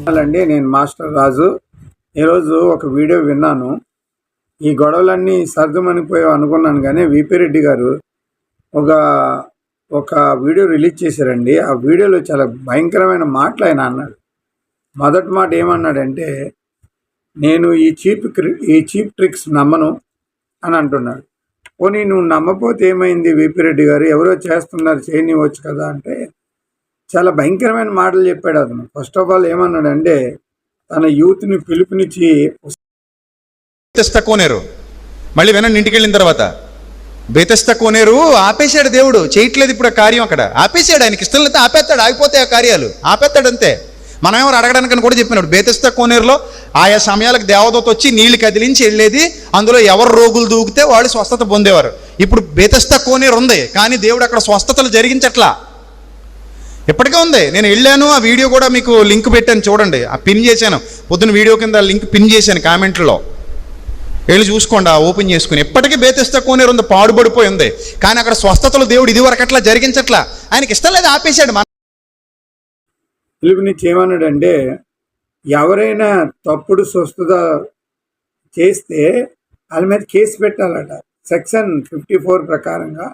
అండి, నేను మాస్టర్ రాజు. ఈరోజు ఒక వీడియో విన్నాను. ఈ గొడవలన్నీ సర్దుమనిపోయావు అనుకున్నాను, కానీ విపి రెడ్డి గారు ఒక ఒక వీడియో రిలీజ్ చేశారండి. ఆ వీడియోలో చాలా భయంకరమైన మాటలు ఆయన అన్నాడు. మొదటి మాట ఏమన్నాడంటే, నేను ఈ చీప్ ట్రిక్స్ నమ్మను అని అంటున్నాడు. పోనీ నువ్వు నమ్మపోతే ఏమైంది విపి రెడ్డి గారు, ఎవరో చేస్తున్నారు చేయనివ్వచ్చు కదా అంటే చాలా భయంకరమైన మాటలు చెప్పాడు అతను. ఫస్ట్ ఆఫ్ ఆల్ ఏమన్నాడంటే, తన యూత్ని పిలుపునిచ్చి బెతెస్దా కోనేరు మళ్ళీ వినండి, ఇంటికి వెళ్ళిన తర్వాత బెతెస్దా కోనేరు ఆపేశాడు దేవుడు, చేయట్లేదు ఇప్పుడు ఆ కార్యం. అక్కడ ఆపేశాడు, ఆయనకి ఇష్టం లేకపోతే ఆపేస్తాడు, ఆగిపోతే ఆ కార్యాలు ఆపేస్తాడు అంతే. మనం ఎవరు అడగడానికని కూడా చెప్పినాడు. బెతెస్దా కోనేరులో ఆయా సమయాలకు దేవదూత వచ్చి నీళ్లు కదిలించి వెళ్ళేది, అందులో ఎవరు రోగులు దూకితే వాళ్ళు స్వస్థత పొందేవారు. ఇప్పుడు బెతెస్దా కోనేరు ఉంది, కానీ దేవుడు అక్కడ స్వస్థతలు జరిగించట్లా. ఇప్పటికే ఉంది, నేను వెళ్ళాను, ఆ వీడియో కూడా మీకు లింక్ పెట్టాను చూడండి, ఆ పిన్ చేశాను పొద్దున్న వీడియో కింద లింక్ పిన్ చేశాను కామెంట్లో, వెళ్ళి చూసుకోండి, ఆ ఓపెన్ చేసుకుని. ఎప్పటికీ బెతెస్దా కోనేరు ఉంది, పాడుపడిపోయి ఉంది, కానీ అక్కడ స్వస్థతలు దేవుడు ఇదివరకు అట్లా జరిగించట్లా, ఆయనకి ఇష్టం లేదు, ఆపేశాడు. పిలుపునిచ్చి ఏమన్నాడంటే, ఎవరైనా తప్పుడు స్వస్థత చేస్తే వాళ్ళ మీద కేసు పెట్టాలట. సెక్షన్ 54 ప్రకారంగా,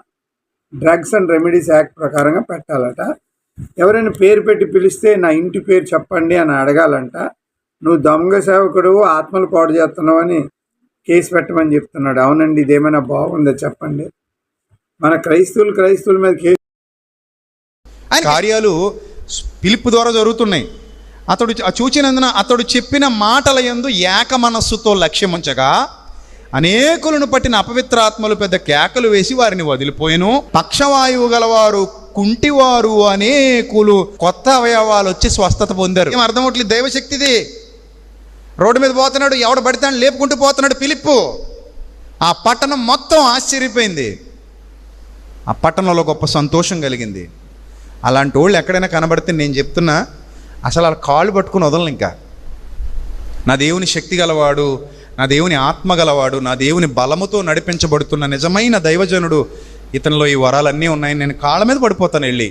డ్రగ్స్ అండ్ రెమెడీస్ యాక్ట్ ప్రకారంగా పెట్టాలట. ఎవరైనా పేరు పెట్టి పిలిస్తే నా ఇంటి పేరు చెప్పండి అని అడగాలంట. నువ్వు దొంగ సేవకుడు, ఆత్మలు పాడు చేస్తున్నావు అని కేసు పెట్టమని చెప్తున్నాడు. అవునండి, ఇదేమైనా బాగుందో చెప్పండి? మన క్రైస్తవుల మీద కేసు. కార్యాలు పిలుపు ద్వారా జరుగుతున్నాయి. అతడు చూచినందున అతడు చెప్పిన మాటల యందు ఏక మనస్సుతో లక్ష్యముంచగా అనేకులను పట్టిన అపవిత్ర ఆత్మలు పెద్ద కేకలు వేసి వారిని వదిలిపోయిను. పక్షవాయువు గలవారు, కుంటివారు అనేకులు కొత్త అవయవాలు వచ్చి స్వస్థత పొందారు. ఏం అర్థం అవట్లేదు, దైవశక్తిది. రోడ్డు మీద పోతున్నాడు, ఎవడు పడితాడు లేపుకుంటూ పోతున్నాడు పిలుపు. ఆ పట్టణం మొత్తం ఆశ్చర్యపోయింది, ఆ పట్టణంలో గొప్ప సంతోషం కలిగింది. అలాంటి వాళ్ళు ఎక్కడైనా కనబడితే నేను చెప్తున్నా, అసలు వాళ్ళ కాళ్ళు పట్టుకుని వదలను. ఇంకా నా దేవుని శక్తి గలవాడు, నా దేవుని ఆత్మ గలవాడు, నా దేవుని బలముతో నడిపించబడుతున్న నిజమైన దైవజనుడు, ఇతనిలో ఈ వరాలన్నీ ఉన్నాయని నేను కాళ్ళ మీద పడిపోతాను వెళ్ళి.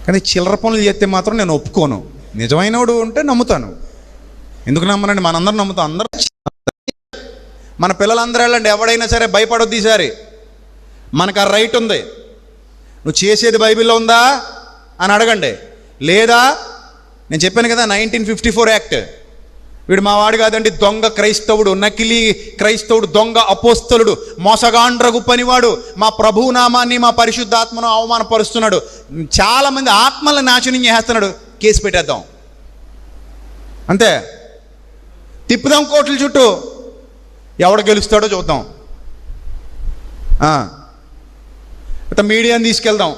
కానీ చిల్లర పనులు చేస్తే మాత్రం నేను ఒప్పుకోను. నిజమైనవాడు ఉంటే నమ్ముతాను. ఎందుకు నమ్మనండి, మనందరం నమ్ముతాం. అందరూ మన పిల్లలందరూ వెళ్ళండి, ఎవడైనా సరే భయపడొద్దు. ఈసారి మనకు ఆ రైట్ ఉంది. నువ్వు చేసేది బైబిల్లో ఉందా అని అడగండి. లేదా నేను చెప్పాను కదా 1954 యాక్ట్, వీడు మా వాడు కాదండి, దొంగ క్రైస్తవుడు, నకిలీ క్రైస్తవుడు, దొంగ అపోస్తలుడు, మోసగాండ్రగు పనివాడు, మా ప్రభువు నామాన్ని మా పరిశుద్ధాత్మను అవమానపరుస్తున్నాడు, చాలామంది ఆత్మలను నాశనం చేస్తున్నాడు, కేసు పెట్టేద్దాం అంతే. తిప్పుదాం కోట్ల చుట్టూ, ఎవడ గెలుస్తాడో చూద్దాం. మీడియాని తీసుకెళ్దాం.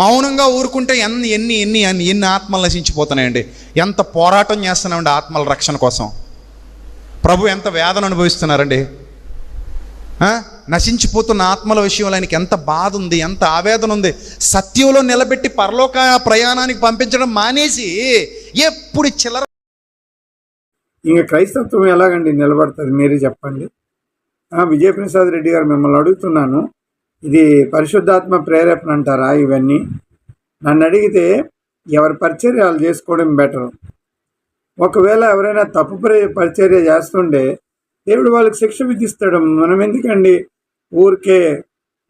మౌనంగా ఊరుకుంటే ఎన్ని ఆత్మలు నశించిపోతున్నాయండి. ఎంత పోరాటం చేస్తున్నామండి ఆత్మల రక్షణ కోసం. ప్రభు ఎంత వేదన అనుభవిస్తున్నారండి. నశించిపోతున్న ఆత్మల విషయంలో ఆయనకి ఎంత బాధ ఉంది, ఎంత ఆవేదన ఉంది. సత్యంలో నిలబెట్టి పరలోక ప్రయాణానికి పంపించడం మానేసి ఎప్పుడు చిల్లర. ఇంకా క్రైస్తత్వం ఎలాగండి నిలబడుతుంది, మీరే చెప్పండి. విజయప్రసాద్ రెడ్డి గారు, మిమ్మల్ని అడుగుతున్నాను, ఇది పరిశుద్ధాత్మ ప్రేరేపణ అంటారా ఇవన్నీ? నన్ను అడిగితే ఎవరి పరిచర్య వాళ్ళు చేసుకోవడం బెటర్. ఒకవేళ ఎవరైనా తప్పు పరిచర్య చేస్తుండే దేవుడు వాళ్ళకి శిక్ష విధిస్తాడు. మనం ఎందుకండి ఊరికే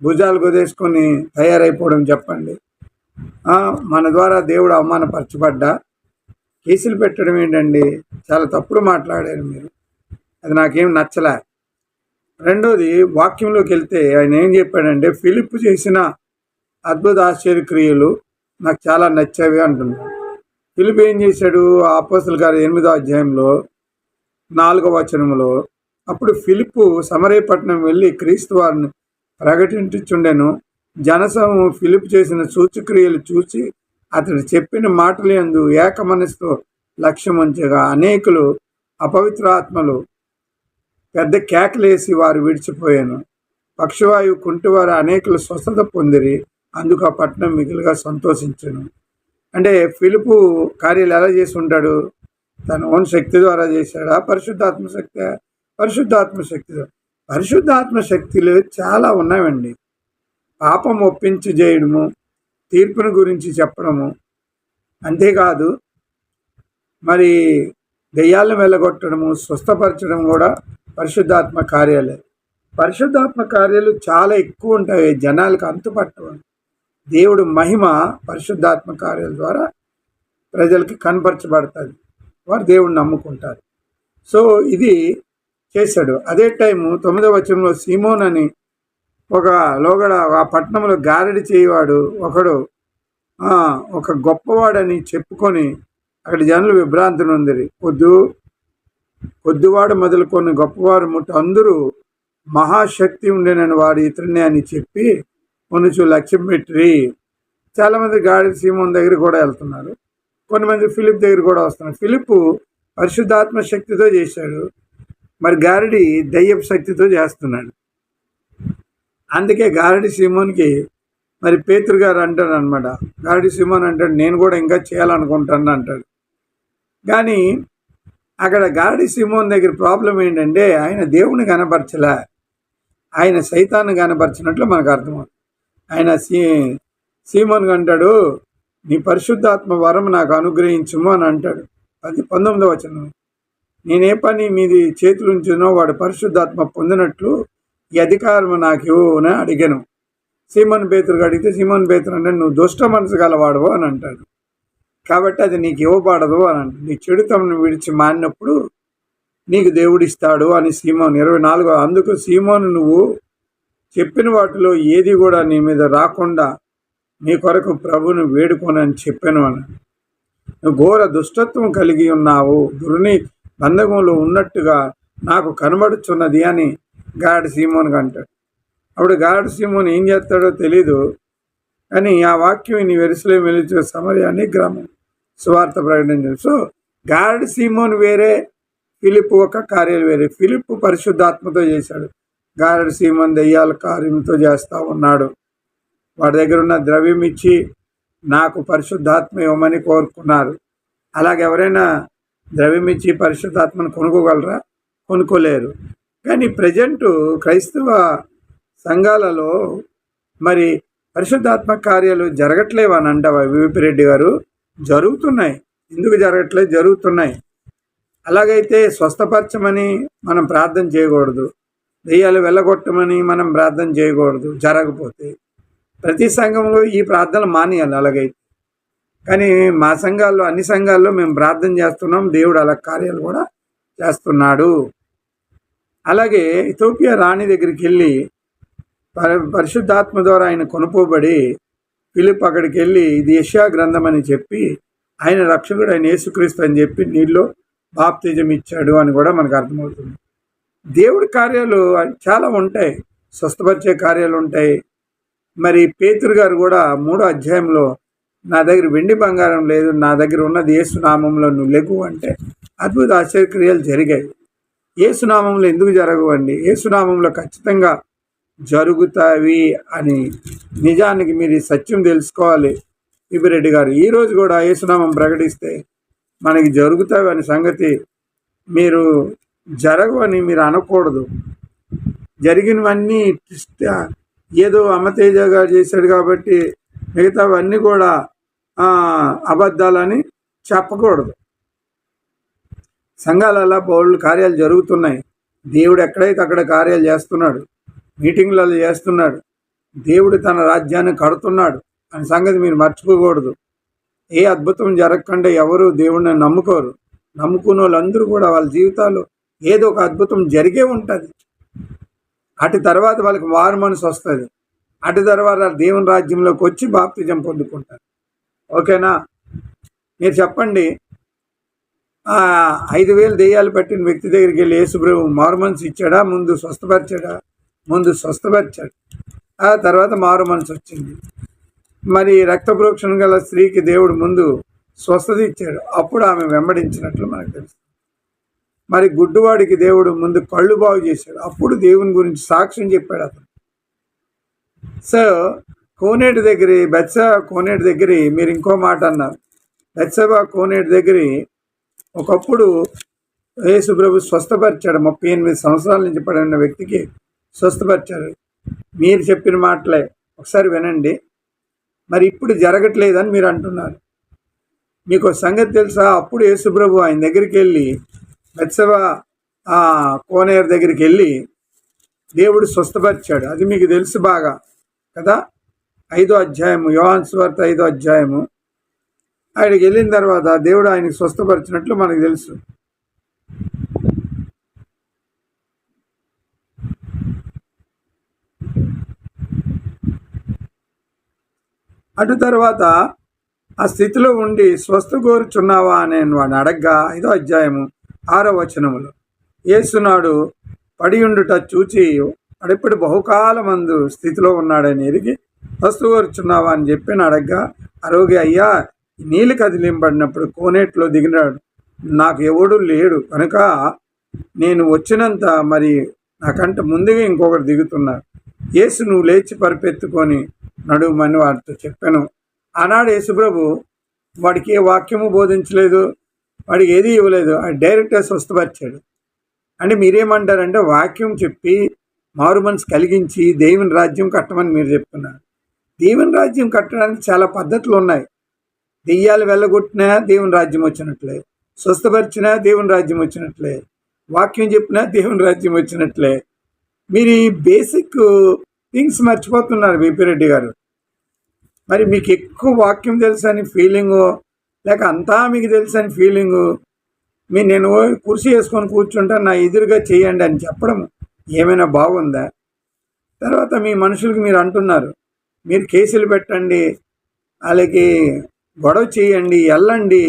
భుజాలు కుదేసుకొని తయారైపోవడం చెప్పండి? మన ద్వారా దేవుడు అవమానపరచబడ్డా కేసులు పెట్టడం ఏంటండి? చాలా తప్పుడు మాట్లాడారు మీరు, అది నాకేం నచ్చలే. రెండోది, వాక్యంలోకి వెళ్తే ఆయన ఏం చెప్పాడంటే, ఫిలిప్ చేసిన అద్భుత ఆశ్చర్యక్రియలు నాకు చాలా నచ్చేవి అంటున్నాడు. ఫిలిప్ ఏం చేశాడు? అపోస్తలుల కార్యం 8వ అధ్యాయంలో 4వ వచనంలో, అప్పుడు ఫిలిప్పు సమరయ పట్టణం వెళ్ళి క్రీస్తు వారిని ప్రకటించుచుండెను. జనసమూహం ఫిలిప్ చేసిన సూచక్రియలు చూసి అతడు చెప్పిన మాటలు యందు ఏక మనసుతో లక్ష్యముంచగా అనేకులు అపవిత్ర ఆత్మలు పెద్ద కేకలేసి వారు విడిచిపోయాను. పక్షవాయువు కుంటివారు అనేకులు స్వస్థత పొందిరి, అందుకు ఆ పట్టణం మిగులుగా సంతోషించను. అంటే ఫిలిపు కార్యాలు ఎలా చేసి ఉంటాడు? తన ఓన్ శక్తి ద్వారా చేశాడా? పరిశుద్ధాత్మ శక్తి? పరిశుద్ధాత్మ శక్తులు చాలా ఉన్నాయండి. పాపం ఒప్పించి చేయడము, తీర్పుని గురించి చెప్పడము, అంతేకాదు మరి దెయ్యాలను వెళ్ళగొట్టడము, స్వస్థపరచడం కూడా పరిశుద్ధాత్మ కార్యాలే. పరిశుద్ధాత్మ కార్యాలు చాలా ఎక్కువ ఉంటాయి, జనాలకు అంతుపట్టవు. దేవుడు మహిమ పరిశుద్ధాత్మ కార్యాల ద్వారా ప్రజలకి కనపరచబడుతుంది, వారు దేవుడిని నమ్ముకుంటారు. సో ఇది చేశాడు. అదే టైము 9వ వచనంలో సీమోన్ అని ఒక లోగడ ఆ పట్టణంలో గారడి చేయవాడు ఒకడు ఒక గొప్పవాడని చెప్పుకొని అక్కడ జనులు విభ్రాంతి నొందిరి. కొద్దివాడు మొదలుకొని గొప్పవారు ముట్ట అందరూ మహాశక్తి ఉండేనని వాడు ఇతరునే అని చెప్పి కొనుచు లక్ష్యం పెట్టిరి. చాలామంది గాడి సీమోన్ దగ్గర కూడా వెళ్తున్నారు, కొంతమంది ఫిలిప్ దగ్గర కూడా వస్తున్నారు. ఫిలిప్ పరిశుద్ధాత్మ శక్తితో చేశాడు, మరి గారడి దయ్యపు శక్తితో చేస్తున్నాడు. అందుకే గారడి సీమోన్కి మరి పేతురు గారు అంటాడు అనమాట. గారడి సీమోన్ అంటాడు, నేను కూడా ఇంకా చేయాలనుకుంటాను అంటాడు. కానీ అక్కడ గారడి సీమోన్ దగ్గర ప్రాబ్లం ఏంటంటే ఆయన దేవుని కనపరచలే, ఆయన సైతాన్ని కనపరిచినట్లు మనకు అర్థమవుతుంది. ఆయన సీమోన్కి అంటాడు, నీ పరిశుద్ధాత్మ వరం నాకు అనుగ్రహించుము అని అంటాడు. అది 19వ వచనం. నేనే పని మీది చేతులు ఉంచునో వాడు పరిశుద్ధాత్మ పొందినట్లు ఈ అధికారం నాకు ఇవ్వు అని అడిగాను. సీమోన్ పేతురుగా అడిగితే సీమోన్ పేతురు అంటే నువ్వు దుష్ట మనసు గలవాడవు అని అంటాడు. కాబట్టి అది నీకు ఇవ్వబడదు అని అంటాడు. నీ చెడుతమను విడిచి మానినప్పుడు నీకు దేవుడిస్తాడు అని సీమోన్ 24. అందుకు సీమోను, నువ్వు చెప్పిన వాటిలో ఏది కూడా నీ మీద రాకుండా నీ కొరకు ప్రభువును వేడుకోనని చెప్పాను అని. నువ్వు ఘోర దుష్టత్వం కలిగి ఉన్నావు, దుర్ని బంధకంలో ఉన్నట్టుగా నాకు కనబడుచున్నది అని గాడి సీమోన్కి అంటాడు. అప్పుడు గాడి సీమోన్ ఏం చేస్తాడో తెలీదు, కానీ ఆ వాక్యం నీ యెరూషలేము వెలుచు సమరయ అనే గ్రామం సువార్త ప్రకటించాడు. సో గాడి సీమోన్ వేరే, ఫిలిప్ ఒక కార్యాలు వేరే. ఫిలిప్ పరిశుద్ధాత్మతో చేశాడు, గాడి సీమోన్ దెయ్యాల కార్యంతో చేస్తూ ఉన్నాడు. వాడి దగ్గర ఉన్న ద్రవ్యం ఇచ్చి నాకు పరిశుద్ధాత్మ ఇవ్వమని కోరుకున్నారు. అలాగే ఎవరైనా ద్రవ్యం ఇచ్చి పరిశుద్ధాత్మను కొనుక్కోగలరా? కొనుక్కోలేరు. కానీ ప్రజెంటు క్రైస్తవ సంఘాలలో మరి పరిశుద్ధాత్మ కార్యాలు జరగట్లేవు అని అంటావా వివిపి రెడ్డి గారు? జరుగుతున్నాయి. ఎందుకు జరగట్లేదు? జరుగుతున్నాయి. అలాగైతే స్వస్థపరచమని మనం ప్రార్థన చేయకూడదు, దెయ్యాలు వెళ్ళగొట్టమని మనం ప్రార్థన చేయకూడదు జరగకపోతే. ప్రతి సంఘంలో ఈ ప్రార్థనలు మానేయాలి అలాగైతే. కానీ మా సంఘాల్లో, అన్ని సంఘాల్లో మేము ప్రార్థన చేస్తున్నాం, దేవుడు అలా కార్యాలు కూడా చేస్తున్నాడు. అలాగే ఇథియోపియా రాణి దగ్గరికి వెళ్ళి పరిశుద్ధాత్మ ద్వారా ఆయన కొనుక్కోబడి ఫిలిప్ అక్కడికి వెళ్ళి ఇది యెషయా గ్రంథం అని చెప్పి ఆయన రక్షకుడు ఆయన యేసుక్రీస్తు అని చెప్పి నీళ్ళు బాప్తిజం ఇచ్చాడు అని కూడా మనకు అర్థమవుతుంది. దేవుడి కార్యాలు చాలా ఉంటాయి, స్వస్థపరిచే కార్యాలు ఉంటాయి. మరి పేతురు గారు కూడా 3వ అధ్యాయంలో నా దగ్గర వెండి బంగారం లేదు, నా దగ్గర ఉన్నది యేసు నామంలో నువ్వు లెగు అంటే అద్భుత ఆశ్చర్యక్రియలు జరిగాయి. యేసు నామంలో ఎందుకు జరగవండి? యేసు నామంలో ఖచ్చితంగా జరుగుతాయి అని నిజానికి మీరు ఈ సత్యం తెలుసుకోవాలి. విపిరెడ్డి గారు ఈరోజు కూడా యేసునామం ప్రకటిస్తే మనకి జరుగుతాయి అనే సంగతి మీరు జరగవని మీరు అనకూడదు. జరిగినవన్నీ ఏదో అమ్మతేజ గారు చేశాడు కాబట్టి మిగతావన్నీ కూడా అబద్ధాలని చెప్పకూడదు. సంఘాలలో బోల్డ్ కార్యాలు జరుగుతున్నాయి. దేవుడు ఎక్కడైతే అక్కడ కార్యాలు చేస్తున్నాడు, మీటింగ్లలో చేస్తున్నాడు, దేవుడు తన రాజ్యాన్ని కడుతున్నాడు అనే సంగతి మీరు మర్చిపోకూడదు. ఏ అద్భుతం జరగకుండా ఎవరు దేవుడిని నమ్ముకోరు. నమ్ముకున్న వాళ్ళందరూ కూడా వాళ్ళ జీవితాల్లో ఏదో ఒక అద్భుతం జరిగే ఉంటుంది. అటు తర్వాత వాళ్ళకి మారు మనసు వస్తుంది. అటు తర్వాత దేవుని రాజ్యంలోకి వచ్చి బాప్తిజం పొందుకుంటారు. ఓకేనా? మీరు చెప్పండి, 5,000 దెయ్యాలు పట్టిన వ్యక్తి దగ్గరికి వెళ్ళి యేసుప్రభు మారు మనసు ఇచ్చాడా? ముందు స్వస్థపరిచాడా? ముందు స్వస్థపరిచాడు, ఆ తర్వాత మారు మనసు వచ్చింది. మరి రక్తప్రోక్షణ గల స్త్రీకి దేవుడు ముందు స్వస్థత ఇచ్చాడు, అప్పుడు ఆమె వెంబడించినట్లు మనకు తెలుసు. మరి గుడ్డువాడికి దేవుడు ముందు కళ్ళు బాగు చేశాడు, అప్పుడు దేవుని గురించి సాక్ష్యం చెప్పాడు అతను. సో కోనేటి దగ్గర బెత్సెబా కోనేటి దగ్గర మీరు ఇంకో మాట అన్నారు. బెత్సెబా కోనేటి దగ్గర ఒకప్పుడు యేసు ప్రభు స్వస్థపరిచాడు. 38 సంవత్సరాల నుంచి పడిన వ్యక్తికి స్వస్థపరిచాడు. మీరు చెప్పిన మాటలే ఒకసారి వినండి. మరి ఇప్పుడు జరగట్లేదని మీరు అంటున్నారు. మీకు ఒక సంగతి తెలుసా? అప్పుడు యేసుప్రభు ఆయన దగ్గరికి వెళ్ళి బెత్షెబ కోనేరు దగ్గరికి వెళ్ళి దేవుడు స్వస్థపరిచాడు. అది మీకు తెలుసు బాగా కదా. 5వ అధ్యాయము, యోహాను సువార్త 5వ అధ్యాయము. ఆయనకి వెళ్ళిన తర్వాత దేవుడు ఆయనకి స్వస్థపరిచినట్లు మనకు తెలుసు. అటు తర్వాత ఆ స్థితిలో ఉండి స్వస్థ కోరుచున్నావా అని వాడిని అడగ్గా 5వ అధ్యాయము 6వ వచనములో యేసునాడు పడి ఉండుట చూచి అడిప్పుడు బహుకాలమందు స్థితిలో ఉన్నాడని ఎరిగి స్వస్థ కోరుచున్నావా అని చెప్పి అడగ్గా అరోగి అయ్యా నీళ్ళు కదిలింపడినప్పుడు కోనేట్లో దిగినాడు, నాకు ఎవడు లేడు కనుక నేను వచ్చినంత మరి నాకంటే ముందుగా ఇంకొకరు దిగుతున్నారు. యేసు నువ్వు లేచి పరిపెత్తుకొని నడుమని వాడితో చెప్పాను. ఆనాడు యేసుప్రభు వాడికి ఏ వాక్యము బోధించలేదు, వాడికి ఏది ఇవ్వలేదు, అది డైరెక్ట్గా స్వస్థపరిచాడు. అంటే మీరేమంటారంటే వాక్యం చెప్పి మారు మనసు కలిగించి దేవుని రాజ్యం కట్టమని మీరు చెప్తున్నారు. దేవుని రాజ్యం కట్టడానికి చాలా పద్ధతులు ఉన్నాయి. దెయ్యాలు వెళ్ళగొట్టినా దేవుని రాజ్యం వచ్చినట్లే, స్వస్థపరిచినా దేవుని రాజ్యం వచ్చినట్లే, వాక్యం చెప్పినా దేవుని రాజ్యం వచ్చినట్లే. మీరు ఈ బేసిక్ థింగ్స్ మర్చిపోతున్నారు విపి రెడ్డి గారు. మరి మీకు ఎక్కువ వాక్యం తెలుసని ఫీలింగు, లేక అంతా మీకు తెలుసని ఫీలింగు, నేను కుర్చీ వేసుకొని కూర్చుంటా నా ఎదురుగా చేయండి అని చెప్పడం ఏమైనా బాగుందా? తర్వాత మీ మనుషులకి మీరు అంటున్నారు మీరు కేసులు పెట్టండి, అలాగే గొడవ చేయండి, వెళ్ళండి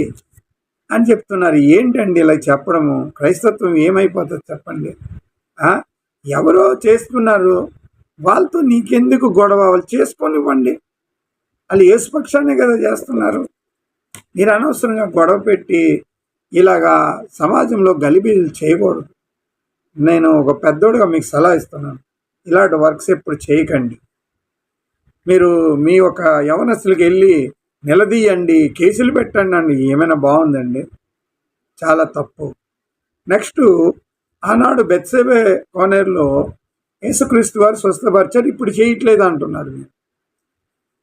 అని చెప్తున్నారు. ఏంటండి ఇలా చెప్పడము? క్రైస్తత్వం ఏమైపోతుంది చెప్పండి? ఎవరో చేస్తున్నారు, వాళ్ళతో నీకెందుకు గొడవ? వాళ్ళు చేసుకొనివ్వండి. వాళ్ళు యేసుపక్షాన్నే కదా చేస్తున్నారు. మీరు అనవసరంగా గొడవ పెట్టి ఇలాగా సమాజంలో గలిబిలు చేయకూడదు. నేను ఒక పెద్దోడుగా మీకు సలహా ఇస్తున్నాను, ఇలాంటి వర్క్స్ ఎప్పుడు చేయకండి. మీరు మీ ఒక యవనస్తులకి వెళ్ళి నిలదీయండి, కేసులు పెట్టండి అండి, ఏమైనా బాగుందండి? చాలా తప్పు. నెక్స్ట్, ఆనాడు బెత్షెబ కోనేరులో యేసుక్రీస్తు వారు స్వస్థపరిచారు, ఇప్పుడు చేయట్లేదు అంటున్నారు.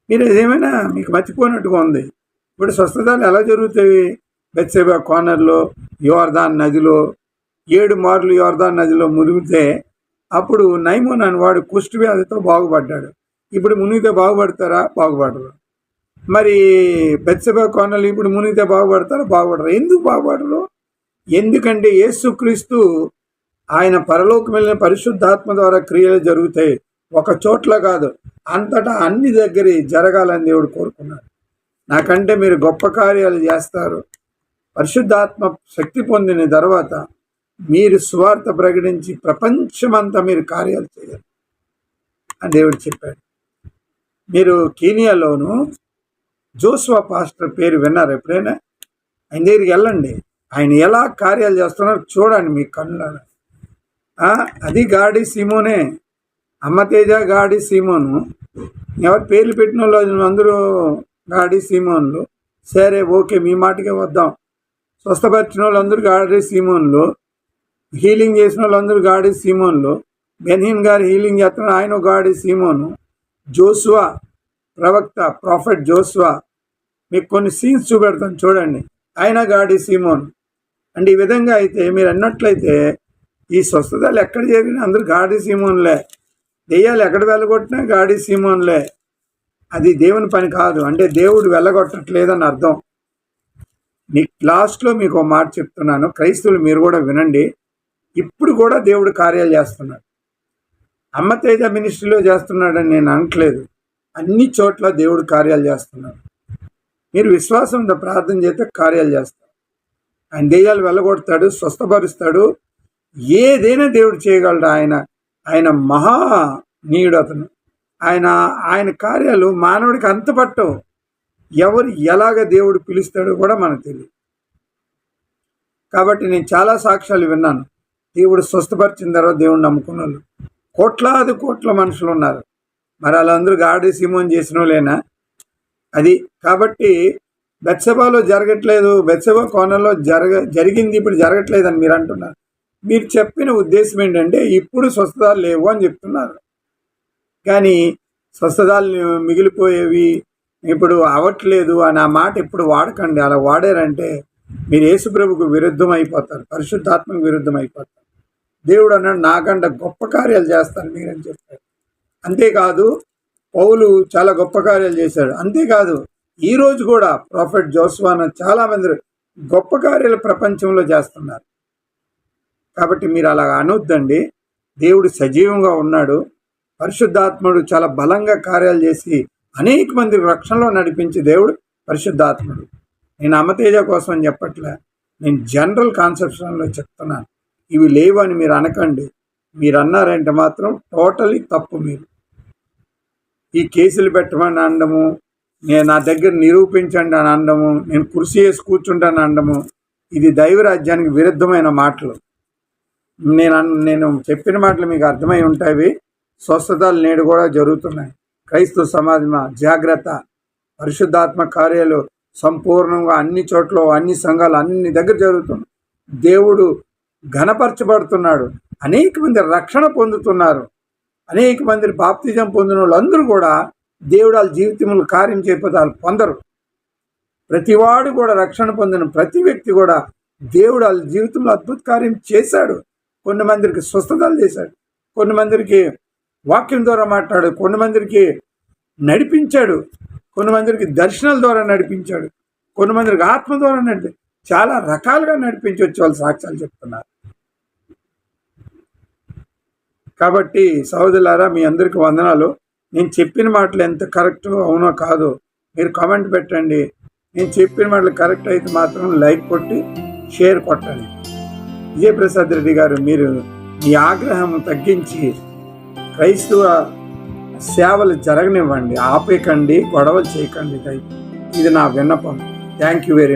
మీరు ఏమైనా మీకు మర్చిపోయినట్టుగా ఉంది. ఇప్పుడు స్వస్థతలు ఎలా జరుగుతాయి? బెత్షెబ కోనేరులో యోర్దాను నదిలో 7 మార్లు యోర్దాను నదిలో మునిగితే అప్పుడు నయమోను అని వాడు కుష్టు వ్యాధితో బాగుపడ్డాడు. ఇప్పుడు మునిగితే బాగుపడతారా? బాగుపడరు. మరి బెత్షెబ కోనేరులో ఇప్పుడు మునిగితే బాగుపడతారా? బాగుపడరు. ఎందుకు బాగుపడరు? ఎందుకంటే యేసుక్రీస్తు ఆయన పరలోకం వెళ్ళిన పరిశుద్ధాత్మ ద్వారా క్రియలు జరుగుతాయి. ఒక చోట్ల కాదు, అంతటా అన్ని దగ్గర జరగాలని దేవుడు కోరుకున్నాడు. నాకంటే మీరు గొప్ప కార్యాలు చేస్తారు. పరిశుద్ధాత్మ శక్తి పొందిన తర్వాత మీరు సువార్త ప్రకటించి ప్రపంచమంతా మీరు కార్యాలు చేయాలి అని దేవుడు చెప్పాడు. మీరు కీనియాలోను జోషువా పాస్టర్ పేరు విన్నారు ఎప్పుడైనా? ఆయన దగ్గరికి వెళ్ళండి, ఆయన ఎలా కార్యాలు చేస్తున్నారో చూడండి మీ కళ్ళారా. అది గాడి సీమోనే, అమ్మతేజ గాడి సీమోను. ఎవరు పేర్లు పెట్టిన వాళ్ళు అందరూ గాడి సీమోన్లు. సరే ఓకే, మీ మాటకే వద్దాం. స్వస్థపరిచిన వాళ్ళందరూ గాడి సీమోన్లు, హీలింగ్ చేసిన వాళ్ళందరూ గాడి సీమోన్లు. బెన్హిన్ గారు హీలింగ్ చేస్తున్నారు, ఆయన గాడి సీమోను. జోషువా ప్రవక్త, ప్రాఫెట్ జోషువా, మీకు కొన్ని సీన్స్ చూపెడతాను చూడండి, ఆయన గాడి సీమోన్. అంటే ఈ విధంగా అయితే మీరు అన్నట్లయితే ఈ స్వస్థతలు ఎక్కడ జరిగినా అందరూ గాడి సీమోన్లే, దెయ్యాలు ఎక్కడ వెళ్ళగొట్టినా గాడి సీమోన్లే. అది దేవుని పని కాదు, అంటే దేవుడు వెళ్ళగొట్టట్లేదని అర్థం. మీ లాస్ట్లో మీకు ఒక మాట చెప్తున్నాను, క్రైస్తవులు మీరు కూడా వినండి. ఇప్పుడు కూడా దేవుడు కార్యాలు చేస్తున్నాడు. అమ్మతేజ మినిస్ట్రీలో చేస్తున్నాడని నేను అనట్లేదు, అన్ని చోట్ల దేవుడు కార్యాలు చేస్తున్నాడు. మీరు విశ్వాసంతో ప్రార్థన చేస్తే కార్యాలు చేస్తారు. ఆయన దెయ్యాలు వెళ్ళగొడతాడు, స్వస్థపరుస్తాడు, ఏదైనా దేవుడు చేయగలడు. ఆయన మహానీయుడు అతను. ఆయన కార్యాలు మానవుడికి అంతుపట్టవు. ఎవరు ఎలాగ దేవుడు పిలుస్తాడో కూడా మనకు తెలియదు. కాబట్టి నేను చాలా సాక్ష్యాలు విన్నాను. దేవుడు స్వస్థపరిచిన తర్వాత దేవుడు నమ్ముకున్న వాళ్ళు కోట్లాది కోట్ల మనుషులు ఉన్నారు. మరి వాళ్ళందరూ గాడి సీమోన్ చేసిన వాళ్ళేనా? అది కాబట్టి బెత్షెబాలో జరగట్లేదు, బెత్షెబ కోణంలో జరిగింది ఇప్పుడు జరగట్లేదు అని మీరు అంటున్నారు. మీరు చెప్పిన ఉద్దేశం ఏంటంటే ఇప్పుడు స్వస్థతలు లేవు అని చెప్తున్నారు. కానీ స్వస్థతలు మిగిలిపోయేవి, ఇప్పుడు అవ్వట్లేదు అని ఆ మాట ఇప్పుడు వాడకండి. అలా వాడారంటే మీరు యేసుప్రభుకు విరుద్ధం అయిపోతారు, పరిశుద్ధాత్మకు విరుద్ధం అయిపోతారు. దేవుడు అన్నాడు, నాకంటే గొప్ప కార్యాలు చేస్తాను మీరని చెప్పాడు. అంతేకాదు పౌలు చాలా గొప్ప కార్యాలు చేశాడు. అంతేకాదు ఈరోజు కూడా ప్రాఫెట్ జోస్వాన చాలామంది గొప్ప కార్యాలు ప్రపంచంలో చేస్తున్నారు. కాబట్టి మీరు అలా అనొద్దండి. దేవుడు సజీవంగా ఉన్నాడు. పరిశుద్ధాత్ముడు చాలా బలంగా కార్యాలు చేసి అనేక మంది రక్షణలో నడిపించే దేవుడు పరిశుద్ధాత్ముడు. నేను అమ్మతేజ కోసం అని చెప్పట్లే, నేను జనరల్ కాన్సెప్షన్లో చెప్తున్నాను. ఇవి లేవు అని మీరు అనకండి. మీరు అన్నారంటే మాత్రం టోటలీ తప్పు. మీరు ఈ కేసులు పెట్టమని అనడము, నేను నా దగ్గర నిరూపించండి అని అనడము, నేను కుర్చీ వేసి కూర్చుంటాను అనడము, ఇది దైవరాజ్యానికి విరుద్ధమైన మాటలు. నేను చెప్పిన మాటలు మీకు అర్థమై ఉంటాయి. స్వస్థతలు నేడు కూడా జరుగుతున్నాయి. క్రైస్తవ సమాజమా జాగ్రత్త. పరిశుద్ధాత్మ కార్యాలు సంపూర్ణంగా అన్ని చోట్ల, అన్ని సంఘాలు, అన్ని దగ్గర జరుగుతుంది. దేవుడు ఘనపరచబడుతున్నాడు. అనేక మంది రక్షణ పొందుతున్నారు. అనేక మంది బాప్తిజం పొందిన వాళ్ళందరూ కూడా దేవుడు వాళ్ళ జీవితంలో కార్యం చేయకపోతే వాళ్ళు పొందరు. ప్రతివాడు కూడా రక్షణ పొందిన ప్రతి వ్యక్తి కూడా దేవుడు వాళ్ళ జీవితంలో అద్భుత కార్యం చేశాడు. కొన్ని మందికి స్వస్థతలు చేశాడు, కొన్ని మందికి వాక్యం ద్వారా మాట్లాడాడు, కొన్ని మందికి నడిపించాడు, కొన్ని మందికి దర్శనాల ద్వారా నడిపించాడు, కొన్ని మందికి ఆత్మ ద్వారా చాలా రకాలుగా నడిపించి వచ్చే వాళ్ళు సాక్ష్యాలు చెప్తున్నారు. కాబట్టి సహోదరులారా, మీ అందరికీ వందనాలు. నేను చెప్పిన మాటలు ఎంత కరెక్ట్ అవునో కాదో మీరు కామెంట్ పెట్టండి. నేను చెప్పిన మాటలు కరెక్ట్ అయితే మాత్రం లైక్ కొట్టి షేర్ కొట్టండి. విజయప్రసాద్ రెడ్డి గారు, మీరు మీ ఆగ్రహం తగ్గించి క్రైస్తవ సేవలు జరగనివ్వండి, ఆపేకండి, గొడవలు చేయకండి. ఇది నా విన్నపం. Thank you very much.